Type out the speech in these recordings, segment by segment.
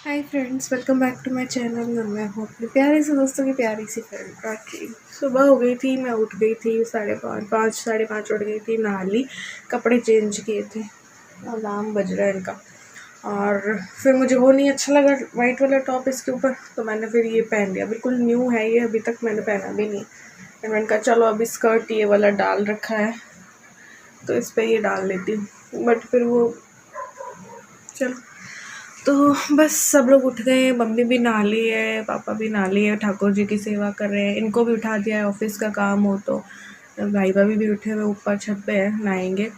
Hi friends, welcome back to my channel. मैं हूँ अपने प्यारे से दोस्तों की प्यारी सी फ्रेंड राखी। सुबह हो गई थी, मैं उठ गई थी 5:30 5:30 उठ गई थी, नहा ली, कपड़े चेंज किए थे, अलार्म बज रहा है इनका। और फिर मुझे वो नहीं अच्छा लगा वाइट वाला टॉप इसके ऊपर, तो मैंने फिर ये पहन लिया। बिल्कुल न्यू है ये, अभी तक मैंने पहना भी नहीं। फिर मैंने कहा चलो अभी स्कर्ट ये वाला डाल रखा है तो इस पर ये डाल लेती हूँ। बट फिर वो चलो, तो बस सब लोग उठ गए, मम्मी भी नहा ली है, पापा भी नहा लिए, ठाकुर जी की सेवा कर रहे हैं। इनको भी उठा दिया है, ऑफिस का काम हो तो। भाई भाभी भी उठे हुए ऊपर छत पे है, नहाएंगे।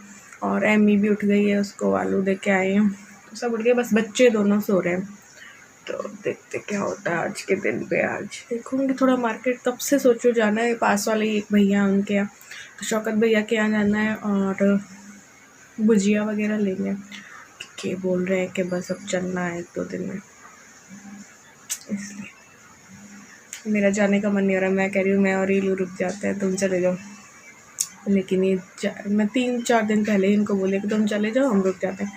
और एम्मी भी उठ गई है, उसको आलू दे के आई हूँ। तो सब उठ गए, बस बच्चे दोनों सो रहे हैं। तो देखते क्या होता है आज के दिन पे। आज देखूँगी थोड़ा मार्केट, कब से सोचूँ जाना है। पास वाले ही एक भैया उनके यहाँ, तो शौकत भैया के यहाँ जाना है और भुजिया वगैरह लेंगे। के बोल रहे हैं कि बस अब चलना है 1-2 दिन में, इसलिए मेरा जाने का मन नहीं हो रहा। मैं कह रही हूँ मैं और रीलू रुक जाते हैं, तुम चले जाओ। लेकिन ये मैं 3-4 दिन पहले ही इनको बोले कि तुम चले जाओ, हम रुक जाते हैं।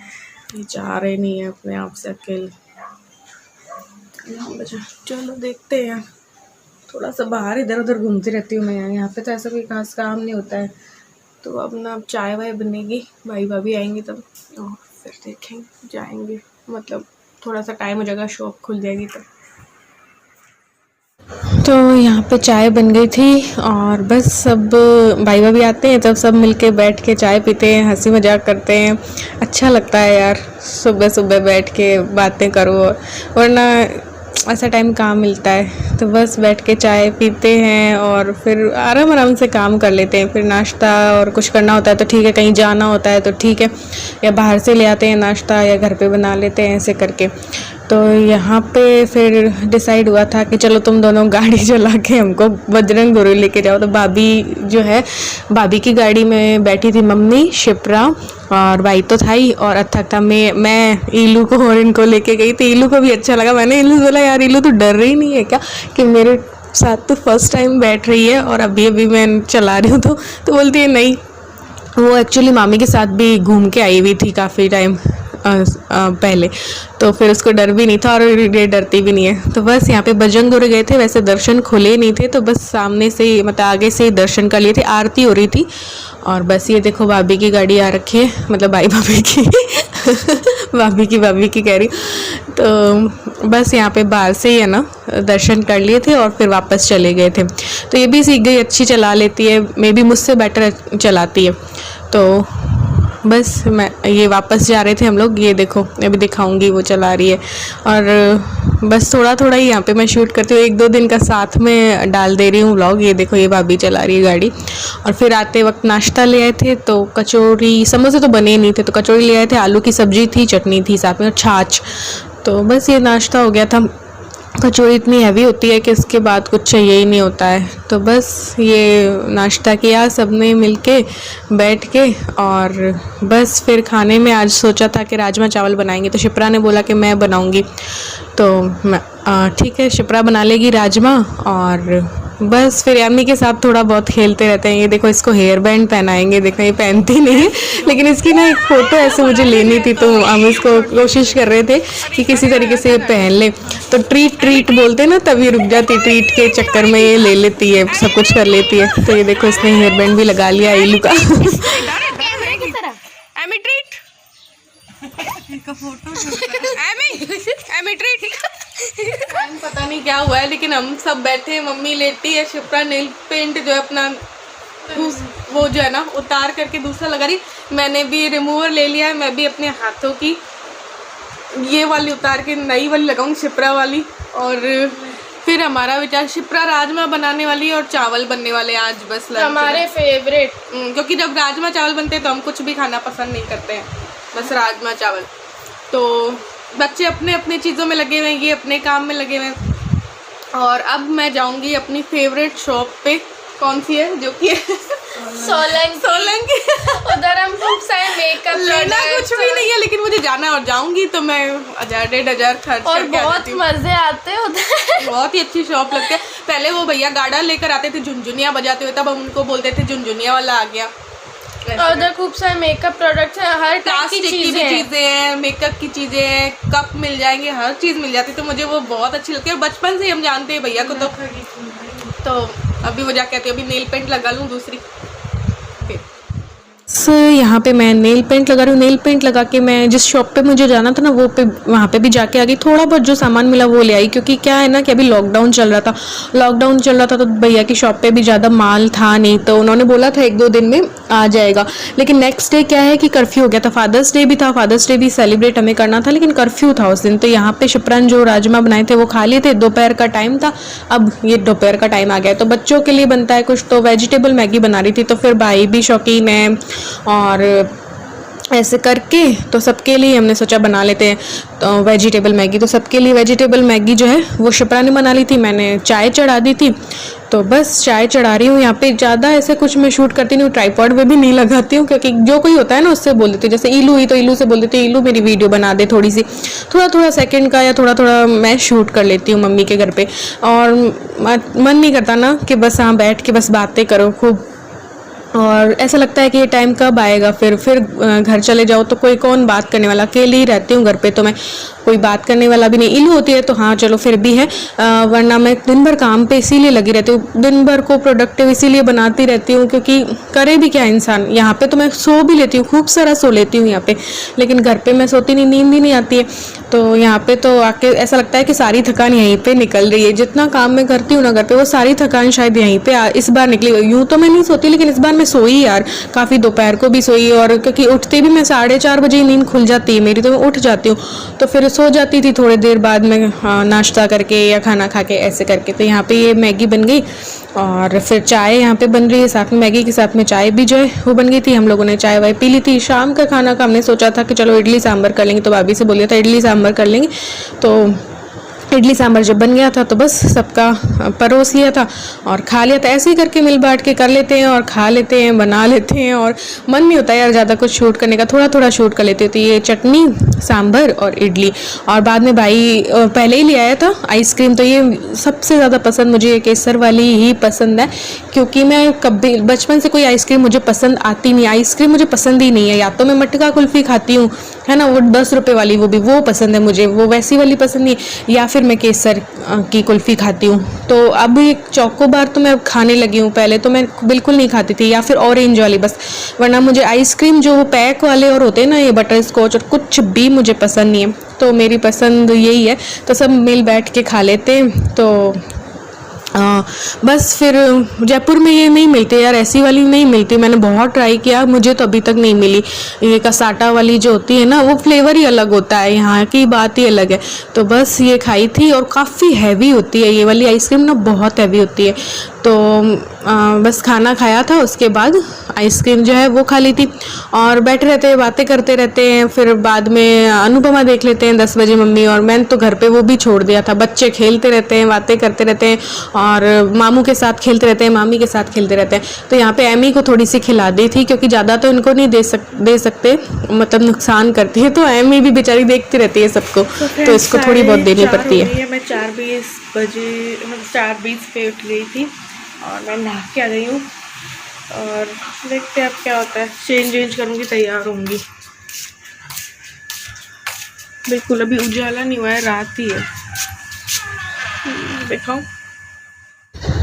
ये चाह रहे नहीं है अपने आप से अकेले। चलो देखते हैं। थोड़ा सा बाहर इधर उधर घूमती रहती हूँ मैं। यहाँ पे तो ऐसा कोई खास काम नहीं होता है। तो अब ना, अब चाय वाय बनेगी, भाई भाभी आएंगी तब, और फिर देखेंगे जाएंगे। मतलब थोड़ा सा टाइम हो जाएगा, शॉप खुल जाएगी तब। तो यहाँ पे चाय बन गई थी और बस सब भाई भाभी आते हैं तब सब मिलके बैठ के चाय पीते हैं, हंसी मजाक करते हैं। अच्छा लगता है यार, सुबह सुबह बैठ के बातें करो, वरना ऐसा टाइम कहाँ मिलता है। तो बस बैठ के चाय पीते हैं और फिर आराम आराम से काम कर लेते हैं। फिर नाश्ता और कुछ करना होता है तो ठीक है, कहीं जाना होता है तो ठीक है, या बाहर से ले आते हैं नाश्ता या घर पे बना लेते हैं, ऐसे करके। तो यहाँ पे फिर डिसाइड हुआ था कि चलो तुम दोनों गाड़ी चला के हमको बजरंगबली लेके जाओ। तो भाभी जो है, भाभी की गाड़ी में बैठी थी मम्मी, शिप्रा और भाई तो था ही, और अथक था। मैं ईलू को और इनको लेके गई थी। ईलू को भी अच्छा लगा। मैंने ईलू से बोला, यार ईलू तो डर रही नहीं है क्या कि मेरे साथ तो फर्स्ट टाइम बैठ रही है और अभी अभी मैं चला रही हूँ। तो बोलती है नहीं, वो एक्चुअली मामी के साथ भी घूम के आई हुई थी काफ़ी टाइम पहले, तो फिर उसको डर भी नहीं था और ये डरती भी नहीं है। तो बस यहाँ पे बजरंगबली गए थे, वैसे दर्शन खुले नहीं थे, तो बस सामने से ही, मतलब आगे से ही दर्शन कर लिए थे। आरती हो रही थी और बस ये देखो भाभी की गाड़ी आ रखी है, मतलब भाई भाभी की भाभी की कह रही। तो बस यहाँ पे बाहर से ही है ना, दर्शन कर लिए थे और फिर वापस चले गए थे। तो ये भी सीख गई, अच्छी चला लेती है, मे बी मुझसे बेटर चलाती है। तो बस मैं, ये वापस जा रहे थे हम लोग, ये देखो अभी दिखाऊंगी, वो चला रही है। और बस थोड़ा थोड़ा ही यहाँ पे मैं शूट करती हूँ, 1-2 दिन का साथ में डाल दे रही हूँ व्लॉग। ये देखो ये भाभी चला रही है गाड़ी। और फिर आते वक्त नाश्ता ले आए थे, तो कचौरी समोसे तो बने नहीं थे, तो कचौरी ले आए थे, आलू की सब्जी थी, चटनी थी साथ में और छाछ। तो बस ये नाश्ता हो गया था। कचौरी इतनी हैवी होती है कि इसके बाद कुछ चाहिए ही नहीं होता है। तो बस ये नाश्ता किया सबने मिलके बैठ के, और बस फिर खाने में आज सोचा था कि राजमा चावल बनाएंगे। तो शिप्रा ने बोला कि मैं बनाऊंगी, तो मैं ठीक है, शिप्रा बना लेगी राजमा। और बस फिर अम्मी के साथ थोड़ा बहुत खेलते रहते हैं। ये देखो इसको हेयर बैंड पहनाएंगे, देखो ये पहनती नहीं है, लेकिन इसकी ना एक फ़ोटो ऐसे मुझे लेनी थी, तो हम इसको कोशिश कर रहे थे कि किसी तरीके से ये पहन ले। तो ट्रीट ट्रीट बोलते हैं ना, तभी रुक जाती, ट्रीट के चक्कर में ये ले लेती है, सब कुछ कर लेती है। तो ये देखो इसने हेयर बैंड भी लगा लिया ईलू का। एमी ट्रीट एमी ट्रीट। पता नहीं क्या हुआ है, लेकिन हम सब बैठे हैं, मम्मी लेटी है, शिप्रा नेल पेंट जो है अपना वो जो है ना उतार करके दूसरा लगा रही। मैंने भी रिमूवर ले लिया है, मैं भी अपने हाथों की ये वाली उतार के नई वाली लगाऊंगी, शिप्रा वाली। और फिर हमारा विचार, शिप्रा राजमा बनाने वाली है और चावल बनने वाले आज बस हमारे फेवरेट, क्योंकि जब राजमा चावल बनते हैं तो हम कुछ भी खाना पसंद नहीं करते हैं, बस राजमा चावल। तो बच्चे अपने अपने चीज़ों में लगे हुए हैं, ये अपने काम में लगे हुए हैं। और अब मैं जाऊंगी अपनी फेवरेट शॉप पे। कौन सी है? जो कि सोलंकी। उधर हम खूब सारे मेकअप लेना कुछ भी नहीं है, लेकिन मुझे जाना है और जाऊंगी तो मैं 1000-1500 खर्च और करके बहुत मजे आते हैं उधर। बहुत ही अच्छी शॉप लगती है। पहले वो भैया गाड़ा लेकर आते थे झुनझुनिया बजाते हुए, तब हम उनको बोलते थे झुनझुनिया वाला आ गया। और उधर खूब सारे मेकअप प्रोडक्ट्स हैं, हर टाइप की प्लास्टिक की भी चीजें हैं। चीजें हैं, मेकअप की चीजें हैं, कप मिल जाएंगे, हर चीज मिल जाती है। तो मुझे वो बहुत अच्छी लगती है और बचपन से ही हम जानते हैं भैया को। तो अभी वो जाके आती है, अभी नेल पेंट लगा लूँ दूसरी। यहाँ पे मैं नेल पेंट लगा रही हूँ। नेल पेंट लगा के मैं जिस शॉप पे मुझे जाना था ना वो पे वहाँ पे भी जाके आ गई। थोड़ा बहुत जो सामान मिला वो ले आई, क्योंकि क्या है ना कि अभी लॉकडाउन चल रहा था तो भैया की शॉप पे भी ज़्यादा माल था नहीं, तो उन्होंने बोला था 1-2 दिन में आ जाएगा। लेकिन नेक्स्ट डे क्या है कि कर्फ्यू हो गया था, फादर्स डे भी था, फादर्स डे भी सेलिब्रेट हमें करना था, लेकिन कर्फ्यू था उस दिन। तो यहाँ पे शिप्रान जो राजमा बनाए थे वो खा लिए थे, दोपहर का टाइम था। अब ये दोपहर का टाइम आ गया तो बच्चों के लिए बनता है कुछ, तो वेजिटेबल मैगी बना रही थी। तो फिर भाई भी शौकीन है और ऐसे करके तो सबके लिए हमने सोचा बना लेते हैं तो वेजिटेबल मैगी। तो सबके लिए वेजिटेबल मैगी जो है वो शिप्रा ने बना ली थी, मैंने चाय चढ़ा दी थी। तो बस चाय चढ़ा रही हूँ। यहाँ पे ज़्यादा ऐसे कुछ मैं शूट करती नहीं हूँ, ट्राइपॉड में भी नहीं लगाती हूँ, क्योंकि जो कोई होता है ना उससे बोल देती हूँ। जैसे ईलू हुई तो ईलू से बोल देती हूँ ईलू मेरी वीडियो बना दे थोड़ी सी, थोड़ा सेकंड का या थोड़ा मैं शूट कर लेती हूँ मम्मी के घर पे। और मन नहीं करता ना कि बस हाँ बैठ के बस बातें करो खूब, और ऐसा लगता है कि ये टाइम कब आएगा। फिर घर चले जाओ तो कोई कौन बात करने वाला, अकेली ही रहती हूँ घर पे, तो मैं कोई बात करने वाला भी नहीं। इलू होती है तो हाँ चलो फिर भी है, वरना मैं दिन भर काम पे इसीलिए लगी रहती हूँ, दिन भर को प्रोडक्टिव इसीलिए बनाती रहती हूँ, क्योंकि करे भी क्या इंसान। यहाँ पे तो मैं सो भी लेती हूँ, खूब सारा सो लेती हूँ यहाँ पे, लेकिन घर पे मैं सोती नहीं, नींद ही नहीं आती है। तो यहाँ पे तो आके ऐसा लगता है कि सारी थकान यहीं पे निकल रही है। जितना काम मैं करती हूँ ना घर पे, वो सारी थकान शायद यहीं पे इस बार निकली। यूँ तो मैं नहीं सोती, लेकिन इस बार मैं सोई यार, काफ़ी दोपहर को भी सोई, और क्योंकि उठते भी मैं 4:30 बजे ही नींद खुल जाती है मेरी, तो मैं उठ जाती हूँ। तो फिर सो जाती थी थोड़ी देर बाद में नाश्ता करके या खाना खा के ऐसे करके। तो यहाँ पे ये मैगी बन गई और फिर चाय यहाँ पे बन रही है साथ में, मैगी के साथ में चाय भी जो है वो बन गई थी। हम लोगों ने चाय वाय पी ली थी। शाम का खाना का हमने सोचा था कि चलो इडली सांभर कर लेंगे, तो भाभी से बोलिया था इडली सांभर कर लेंगे। तो इडली सांभर जब बन गया था तो बस सबका परोस लिया था और खा लिया था। ऐसे ही करके मिल बांट के कर लेते हैं और खा लेते हैं, बना लेते हैं, और मन नहीं होता यार ज़्यादा कुछ शूट करने का, थोड़ा शूट कर लेते थे। ये चटनी सांभर और इडली, और बाद में भाई पहले ही ले आया था आइसक्रीम। तो ये सबसे ज़्यादा पसंद मुझे ये केसर वाली ही पसंद है, क्योंकि मैं कभी बचपन से कोई आइसक्रीम मुझे पसंद आती नहीं, आइसक्रीम मुझे पसंद ही नहीं है। या तो मैं मटका कुल्फ़ी खाती हूँ, है ना, वो 10 रुपये वाली, वो पसंद है मुझे, वो वैसी वाली पसंद नहीं, या फिर मैं केसर की कुल्फ़ी खाती हूँ। तो अब ये चौको बार तो मैं अब खाने लगी हूँ, पहले तो मैं बिल्कुल नहीं खाती थी, या फिर ऑरेंज वाली बस। वरना मुझे आइसक्रीम जो वो पैक वाले और होते हैं ना, ये बटर स्कॉच और कुछ भी मुझे पसंद नहीं है। तो मेरी पसंद यही है, तो सब मिल बैठ के खा लेते हैं। तो बस फिर जयपुर में ये नहीं मिलती यार, ऐसी वाली नहीं मिलती। मैंने बहुत ट्राई किया, मुझे तो अभी तक नहीं मिली। ये कसाटा वाली जो होती है ना, वो फ्लेवर ही अलग होता है, यहाँ की बात ही अलग है। तो बस ये खाई थी, और काफ़ी हैवी होती है ये वाली आइसक्रीम ना, बहुत हैवी होती है। तो बस खाना खाया था, उसके बाद आइसक्रीम जो है वो खा ली थी, और बैठे रहते हैं, बातें करते रहते हैं। फिर बाद में अनुपमा देख लेते हैं 10 बजे मम्मी, और मैंने तो घर पे वो भी छोड़ दिया था। बच्चे खेलते रहते हैं, बातें करते रहते हैं, और मामू के साथ खेलते रहते हैं, मामी के साथ खेलते रहते हैं। तो यहाँ पे एमी को थोड़ी सी खिला दी थी, क्योंकि ज़्यादा तो इनको नहीं दे सकते, मतलब नुकसान करती है। तो एमी भी बेचारी देखती रहती है सबको, तो इसको थोड़ी बहुत देनी पड़ती है। मैं 4:20 बजे 4:20 पे उठ गई थी, और मैं नहा के आ गई हूँ, और देखते हैं अब क्या होता है। चेंज करूँगी, तैयार होंगी। बिल्कुल अभी उजाला नहीं हुआ है, रात ही है। दिखाओ,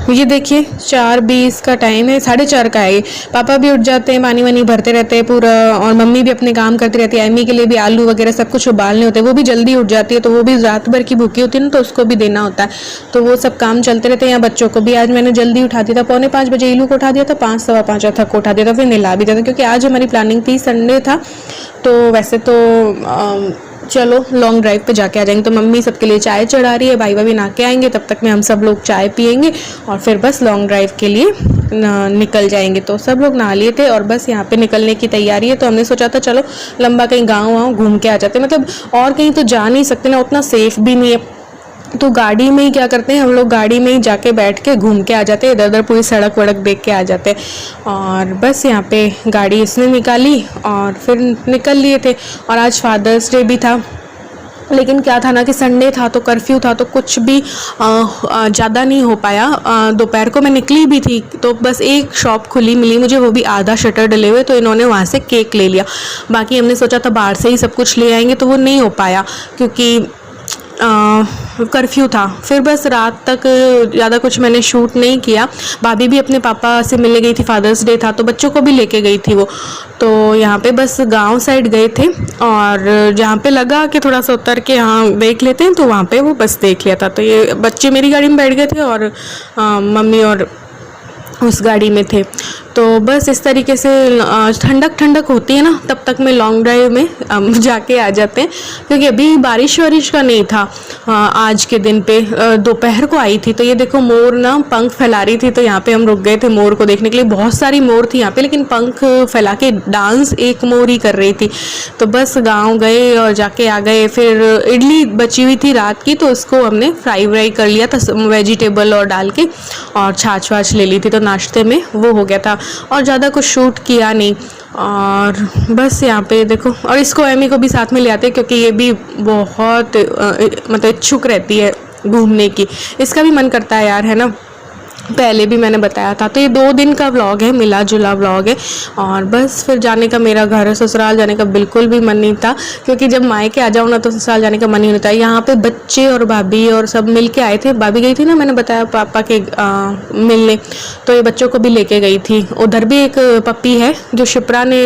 ये देखिए 4:20 का टाइम है, 4:30 का है ये। पापा भी उठ जाते हैं, पानी वानी भरते रहते हैं पूरा, और मम्मी भी अपने काम करती रहती है। एमी के लिए भी आलू वगैरह सब कुछ उबालने होते हैं, वो भी जल्दी उठ जाती है, तो वो भी रात भर की भूखी होती है ना, तो उसको भी देना होता है। तो वो सब काम चलते रहते हैं। यहाँ बच्चों को भी आज मैंने जल्दी उठा दिया था, 4:45 बजे इलू को उठा दिया था, 5 सवा 5 तक को उठा दिया था, फिर नहला भी दिया था, क्योंकि आज हमारी प्लानिंग थी, संडे था। तो वैसे तो चलो लॉन्ग ड्राइव पे जाके आ जाएंगे। तो मम्मी सबके लिए चाय चढ़ा रही है, भाई भी नहा के आएंगे, तब तक में हम सब लोग चाय पियेंगे और फिर बस लॉन्ग ड्राइव के लिए निकल जाएंगे। तो सब लोग नहा लिए थे और बस यहाँ पे निकलने की तैयारी है। तो हमने सोचा था चलो लंबा कहीं गाँव घूम के आ जाते, मतलब और कहीं तो जा नहीं सकते ना, उतना सेफ भी नहीं है। तो गाड़ी में ही क्या करते हैं हम लोग, गाड़ी में ही जाके बैठ के घूम के आ जाते हैं, इधर उधर पूरी सड़क वड़क देख के आ जाते हैं। और बस यहाँ पे गाड़ी इसने निकाली और फिर निकल लिए थे। और आज फादर्स डे भी था, लेकिन क्या था ना कि संडे था तो कर्फ्यू था, तो कुछ भी ज़्यादा नहीं हो पाया। दोपहर को मैं निकली भी थी तो बस एक शॉप खुली मिली मुझे, वो भी आधा शटर डले हुए, तो इन्होंने वहाँ से केक ले लिया। बाकी हमने सोचा था बाहर से ही सब कुछ ले आएंगे, तो वो नहीं हो पाया क्योंकि कर्फ्यू था। फिर बस रात तक ज़्यादा कुछ मैंने शूट नहीं किया। भाभी भी अपने पापा से मिलने गई थी, फादर्स डे था तो बच्चों को भी लेके गई थी वो। तो यहाँ पे बस गांव साइड गए थे और जहाँ पे लगा कि थोड़ा सा उतर के हाँ देख लेते हैं, तो वहाँ पे वो बस देख लिया था। तो ये बच्चे मेरी गाड़ी में बैठ गए थे और मम्मी और उस गाड़ी में थे। तो बस इस तरीके से ठंडक होती है ना, तब तक मैं लॉन्ग ड्राइव में जाके आ जाते हैं, क्योंकि अभी बारिश वारिश का नहीं था। आज के दिन पे दोपहर को आई थी, तो ये देखो मोर ना पंख फैला रही थी, तो यहाँ पे हम रुक गए थे मोर को देखने के लिए। बहुत सारी मोर थी यहाँ पे, लेकिन पंख फैला के डांस एक मोर ही कर रही थी। तो बस गाँव गए और जाके आ गए। फिर इडली बची हुई थी रात की, तो उसको हमने फ्राई व्राई कर लिया था वेजिटेबल और डाल के, और छाछ वाछ ले ली थी, तो नाश्ते में वो हो गया था। और ज़्यादा कुछ शूट किया नहीं, और बस यहाँ पे देखो। और इसको एमी को भी साथ में ले आते हैं, क्योंकि ये भी बहुत मतलब इच्छुक रहती है घूमने की। इसका भी मन करता है यार, है ना, पहले भी मैंने बताया था। तो ये 2 दिन का व्लॉग है, मिला जुला व्लॉग है। और बस फिर जाने का, मेरा घर ससुराल जाने का बिल्कुल भी मन नहीं था, क्योंकि जब मायके आ जाओ ना तो ससुराल जाने का मन ही नहीं होता। यहाँ पे बच्चे और भाभी और सब मिल के आए थे। भाभी गई थी ना, मैंने बताया पापा के मिलने, तो ये बच्चों को भी लेके गई थी। उधर भी एक पप्पी है जो शिप्रा ने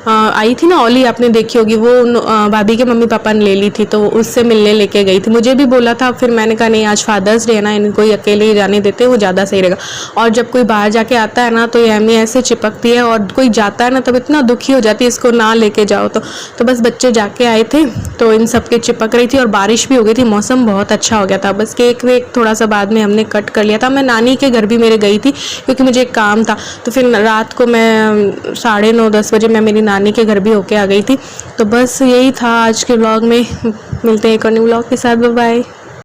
आई थी ना, ओली आपने देखी होगी, वो भाभी के मम्मी पापा ने ले ली थी, तो उससे मिलने लेके गई थी। मुझे भी बोला था, फिर मैंने कहा नहीं आज फादर्स डे है ना, इनको ही अकेले ही जाने देते, वो ज़्यादा सही रहेगा। और जब कोई बाहर जाके आता है ना, तो ये एमी ऐसे चिपकती है, और कोई जाता है ना तब इतना दुखी हो जाती है इसको ना लेके जाओ तो बस बच्चे जाके आए थे, तो इन सब के चिपक रही थी, और बारिश भी हो गई थी, मौसम बहुत अच्छा हो गया था। बस केक वेक थोड़ा सा बाद में हमने कट कर लिया था। मैं नानी के घर भी मेरे गई थी, क्योंकि मुझे एक काम था, तो फिर रात को मैं 9:30-10 बजे मैं मेरी नानी के घर भी होके आ गई थी। तो बस यही था आज के व्लॉग में। मिलते हैं एक और न्यू व्लॉग के साथ। Bye bye.